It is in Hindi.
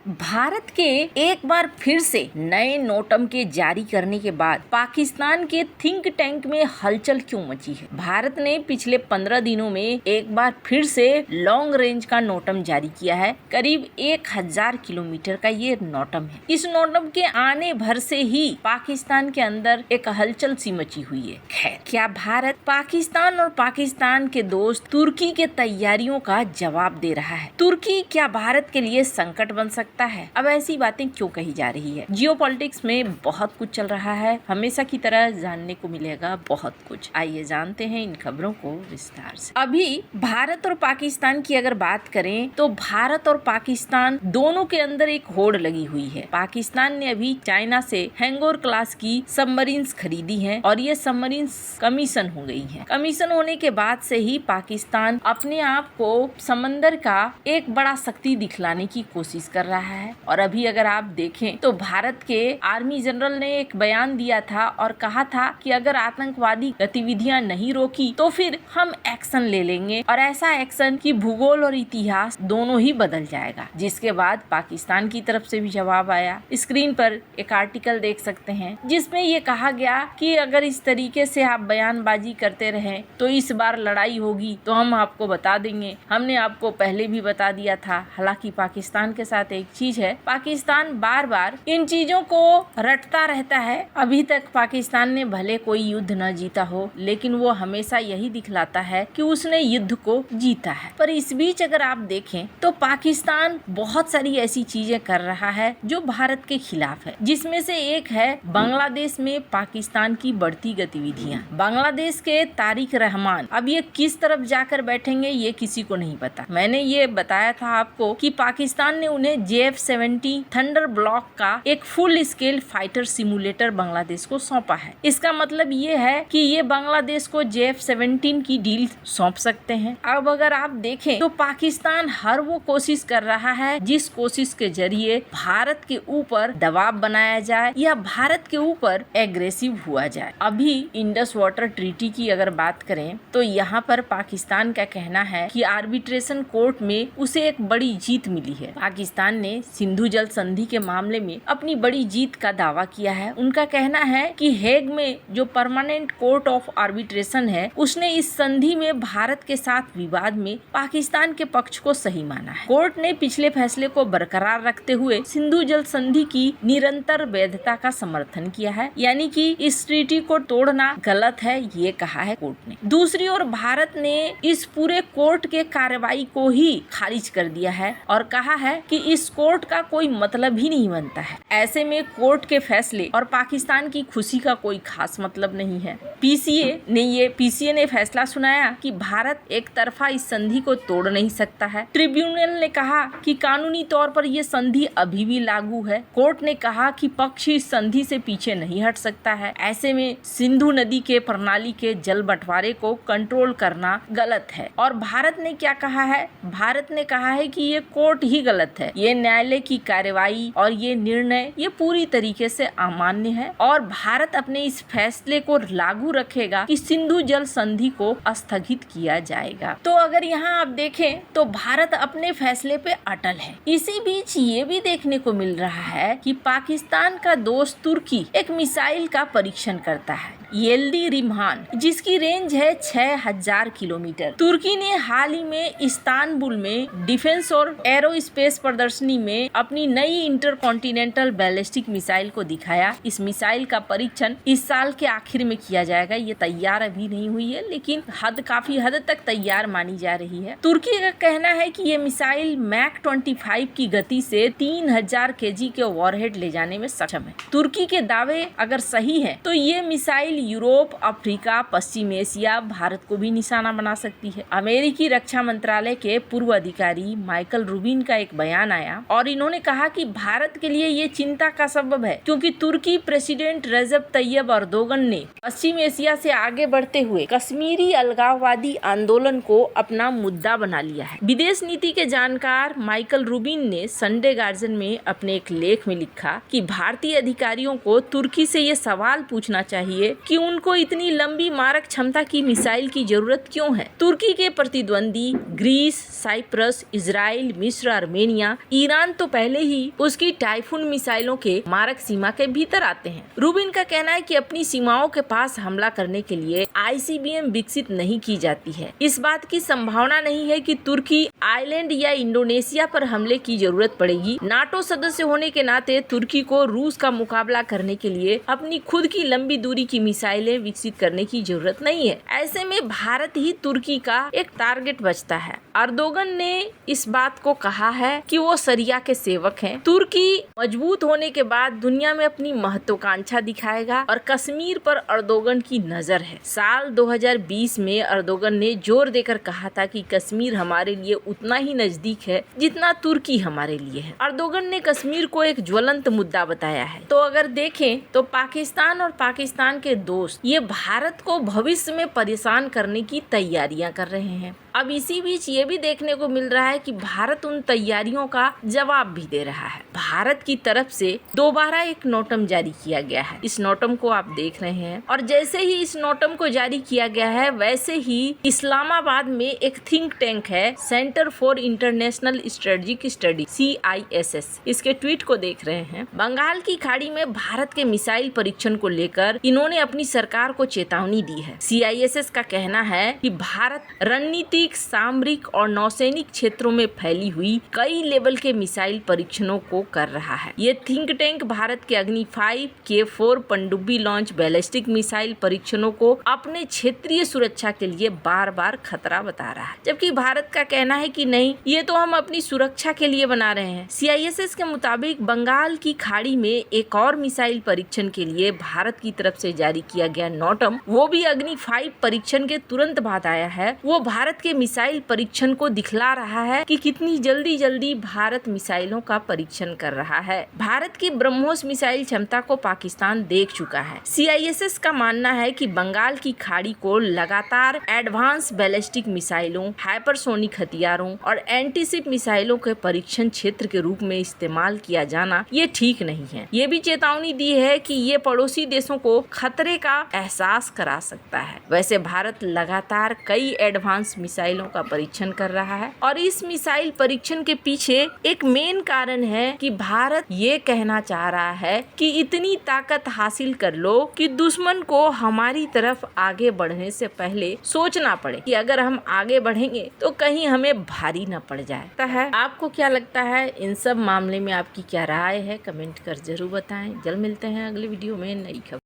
भारत के एक बार फिर से नए नोटंके जारी करने के बाद पाकिस्तान के थिंक टैंक में हलचल क्यों मची है। भारत ने पिछले 15 दिनों में एक बार फिर से लॉन्ग रेंज का नोटम जारी किया है। करीब 1000 किलोमीटर का ये नोटम है। इस नोटम के आने भर से ही पाकिस्तान के अंदर एक हलचल सी मची हुई है। खैर, क्या भारत पाकिस्तान और पाकिस्तान के दोस्त तुर्की के तैयारियों का जवाब दे रहा है? तुर्की क्या भारत के लिए संकट बन सकता है? अब ऐसी बातें क्यों कही जा रही है? जियोपॉलिटिक्स में बहुत कुछ चल रहा है, हमेशा की तरह जानने को मिलेगा बहुत कुछ। आइए जानते हैं इन खबरों को विस्तार से। अभी भारत और पाकिस्तान की अगर बात करें तो भारत और पाकिस्तान दोनों के अंदर एक होड़ लगी हुई है। पाकिस्तान ने अभी चाइना से हैंगोर क्लास की सबमरीन्स खरीदी हैं और ये सबमरीन्स कमीशन हो गई हैं। कमीशन होने के बाद से ही पाकिस्तान अपने आप को समंदर का एक बड़ा शक्ति दिखलाने की कोशिश कर रहा है। और अभी अगर आप देखें तो भारत के आर्मी जनरल ने एक बयान दिया था और कहा था कि अगर आतंकवादी गतिविधियां नहीं रोकी तो फिर हम एक्शन ले लेंगे, और ऐसा एक्शन कि भूगोल और इतिहास दोनों ही बदल जाएगा। जिसके बाद पाकिस्तान की तरफ से भी जवाब आया। स्क्रीन पर एक आर्टिकल देख सकते हैं जिसमें ये कहा गया कि अगर इस तरीके से आप बयानबाजी करते रहें तो इस बार लड़ाई होगी, तो हम आपको बता देंगे। हमने आपको पहले भी बता दिया था। हालांकि पाकिस्तान के साथ एक चीज है, पाकिस्तान बार बार इन चीजों को रटता रहता है। अभी तक पाकिस्तान ने भले कोई युद्ध न जीता हो, लेकिन वो हमेशा यही दिखलाता है कि उसने युद्ध को जीता है। पर इस बीच अगर आप देखें तो पाकिस्तान बहुत सारी ऐसी चीजें कर रहा है जो भारत के खिलाफ है, जिसमें से एक है बांग्लादेश में पाकिस्तान की बढ़ती गतिविधियां। बांग्लादेश के तारिक रहमान अब ये किस तरफ जाकर बैठेंगे ये किसी को नहीं पता। मैंने ये बताया था आपको कि पाकिस्तान ने उन्हें JF-70 थंडर ब्लॉक का एक full scale fighter simulator Bangladesh को सौंपा है। इसका मतलब ये है कि ये बांग्लादेश को JF-17 की डील सौंप सकते हैं। अब अगर आप देखें तो पाकिस्तान हर वो कोशिश कर रहा है जिस कोशिश के जरिए भारत के ऊपर दबाव बनाया जाए या भारत के ऊपर एग्रेसिव हुआ जाए। अभी इंडस वाटर ट्रीटी की अगर बात करें तो यहाँ पर पाकिस्तान का कहना है कि आर्बिट्रेशन कोर्ट में उसे एक बड़ी जीत मिली है। पाकिस्तान ने सिंधु जल संधि के मामले में अपनी बड़ी जीत का दावा किया है। उनका कहना है कि हेग में जो परमानेंट कोर्ट ऑफ आर्बिट्रेशन है उसने इस संधि में भारत के साथ विवाद में पाकिस्तान के पक्ष को सही माना है। कोर्ट ने पिछले फैसले को बरकरार रखते हुए सिंधु जल संधि की निरंतर वैधता का समर्थन किया है, यानी कि इस ट्रीटी को तोड़ना गलत है, ये कहा है कोर्ट ने। दूसरी ओर भारत ने इस पूरे कोर्ट के कार्रवाई को ही खारिज कर दिया है और कहा है कि इस कोर्ट का कोई मतलब ही नहीं बनता है। ऐसे में कोर्ट के फैसले और पाकिस्तान की खुशी का कोई खास मतलब नहीं है। पीसीए ने फैसला सुनाया कि भारत एक तरफा इस संधि को तोड़ नहीं सकता है। ट्रिब्यूनल ने कहा कि कानूनी तौर पर यह संधि अभी भी लागू है। कोर्ट ने कहा कि पक्ष इस संधि से पीछे नहीं हट सकता है। ऐसे में सिंधु नदी के प्रणाली के जल बंटवारे को कंट्रोल करना गलत है। और भारत ने क्या कहा है? भारत ने कहा है कि ये कोर्ट ही गलत है, ये न्यायालय की कार्यवाही और ये निर्णय ये पूरी तरीके से अमान्य है और भारत अपने इस फैसले को लागू रखेगा कि सिंधु जल संधि को स्थगित किया जाएगा। तो अगर यहाँ आप देखें तो भारत अपने फैसले पे अटल है। इसी बीच ये भी देखने को मिल रहा है कि पाकिस्तान का दोस्त तुर्की एक मिसाइल का परीक्षण करता है, येल्दी रिमहान, जिसकी रेंज है 6000 किलोमीटर। तुर्की ने हाल ही में इस्तानबुल में डिफेंस और एरोस्पेस प्रदर्शनी में अपनी नई इंटरकॉन्टिनेंटल बैलिस्टिक मिसाइल को दिखाया। इस मिसाइल का परीक्षण इस साल के आखिर में किया जाएगा। ये तैयार अभी नहीं हुई है, लेकिन काफी हद तक तैयार मानी जा रही है। तुर्की का कहना है कि ये मिसाइल मैक 25 की गति से 3000 kg के वॉरहेड ले जाने में सक्षम है। तुर्की के दावे अगर सही है तो ये मिसाइल यूरोप, अफ्रीका, पश्चिम एशिया, भारत को भी निशाना बना सकती है। अमेरिकी रक्षा मंत्रालय के पूर्व अधिकारी माइकल रूबिन का एक बयान आया और इन्होंने कहा कि भारत के लिए ये चिंता का सबब है क्योंकि तुर्की प्रेसिडेंट रजब तैयब अर्दोगन ने पश्चिम एशिया से आगे बढ़ते हुए कश्मीरी अलगाववादी आंदोलन को अपना मुद्दा बना लिया है। विदेश नीति के जानकार माइकल रूबिन ने संडे गार्जियन में अपने एक लेख में लिखा कि भारतीय अधिकारियों को तुर्की से ये सवाल पूछना चाहिए कि कि उनको इतनी लंबी मारक क्षमता की मिसाइल की जरूरत क्यों है। तुर्की के प्रतिद्वंदी ग्रीस, साइप्रस, इजराइल, मिस्र, आर्मेनिया, ईरान तो पहले ही उसकी टाइफून मिसाइलों के मारक सीमा के भीतर आते हैं। रूबिन का कहना है कि अपनी सीमाओं के पास हमला करने के लिए ICBM विकसित नहीं की जाती है। इस बात की संभावना नहीं है कि तुर्की आइलैंड या इंडोनेशिया पर हमले की जरूरत पड़ेगी। नाटो सदस्य होने के नाते तुर्की को रूस का मुकाबला करने के लिए अपनी खुद की लंबी दूरी की मिसाइलें विकसित करने की जरूरत नहीं है। ऐसे में भारत ही तुर्की का एक टारगेट बचता है। अर्दोगन ने इस बात को कहा है कि वो सरिया के सेवक हैं। तुर्की मजबूत होने के बाद दुनिया में अपनी महत्वाकांक्षा दिखाएगा और कश्मीर पर अर्दोगन की नजर है। साल 2020 में अर्दोगन ने जोर देकर कहा था कि कश्मीर हमारे लिए उतना ही नजदीक है जितना तुर्की हमारे लिए है। अर्दोगन ने कश्मीर को एक ज्वलंत मुद्दा बताया है। तो अगर देखें तो पाकिस्तान और पाकिस्तान के दोस्त ये भारत को भविष्य में परेशान करने की तैयारियां कर रहे हैं। अब इसी बीच ये भी देखने को मिल रहा है कि भारत उन तैयारियों का जवाब भी दे रहा है। भारत की तरफ से दोबारा एक नोटम जारी किया गया है। इस नोटम को आप देख रहे हैं और जैसे ही इस नोटम को जारी किया गया है वैसे ही इस्लामाबाद में एक थिंक टैंक है, centre for international strategic study CISS, इसके ट्वीट को देख रहे हैं। बंगाल की खाड़ी में भारत के मिसाइल परीक्षण को लेकर इन्होंने अपनी सरकार को चेतावनी दी है। CISS का कहना है कि भारत रणनीतिक, सामरिक और नौसैनिक क्षेत्रों में फैली हुई कई लेवल के मिसाइल परीक्षणों को कर रहा है। ये थिंक टैंक भारत के अग्नि 5 K4 पनडुब्बी लॉन्च बैलिस्टिक मिसाइल परीक्षणों को अपने क्षेत्रीय सुरक्षा के लिए बार बार खतरा बता रहा है, जबकि भारत का कहना है कि नहीं, ये तो हम अपनी सुरक्षा के लिए बना रहे हैं। CISS के मुताबिक बंगाल की खाड़ी में एक और मिसाइल परीक्षण के लिए भारत की तरफ से जारी किया गया नोटम, वो भी अग्नि 5 परीक्षण के तुरंत बाद आया है। वो भारत के मिसाइल परीक्षण को दिखला रहा है कि कितनी जल्दी भारत मिसाइलों का परीक्षण कर रहा है। भारत की ब्रह्मोस मिसाइल क्षमता को पाकिस्तान देख चुका है। CISS का मानना है कि बंगाल की खाड़ी को लगातार एडवांस बैलिस्टिक मिसाइलों, हाइपरसोनिक हथियारों और एंटीशिप मिसाइलों के परीक्षण क्षेत्र के रूप में इस्तेमाल किया जाना ये ठीक नहीं है। ये भी चेतावनी दी है कि ये पड़ोसी देशों को खतरे का एहसास करा सकता है। वैसे भारत लगातार कई एडवांस मिसाइलों का परीक्षण कर रहा है और इस मिसाइल परीक्षण के पीछे एक मेन कारण है कि भारत ये कहना चाह रहा है कि इतनी ताकत हासिल कर लो कि दुश्मन को हमारी तरफ आगे बढ़ने से पहले सोचना पड़े कि अगर हम आगे बढ़ेंगे तो कहीं हमें भारी न पड़ जाए। आपको क्या लगता है इन सब मामले में, आपकी क्या राय है, कमेंट कर जरूर बताएं। जल्द मिलते हैं अगले वीडियो में नई खबर।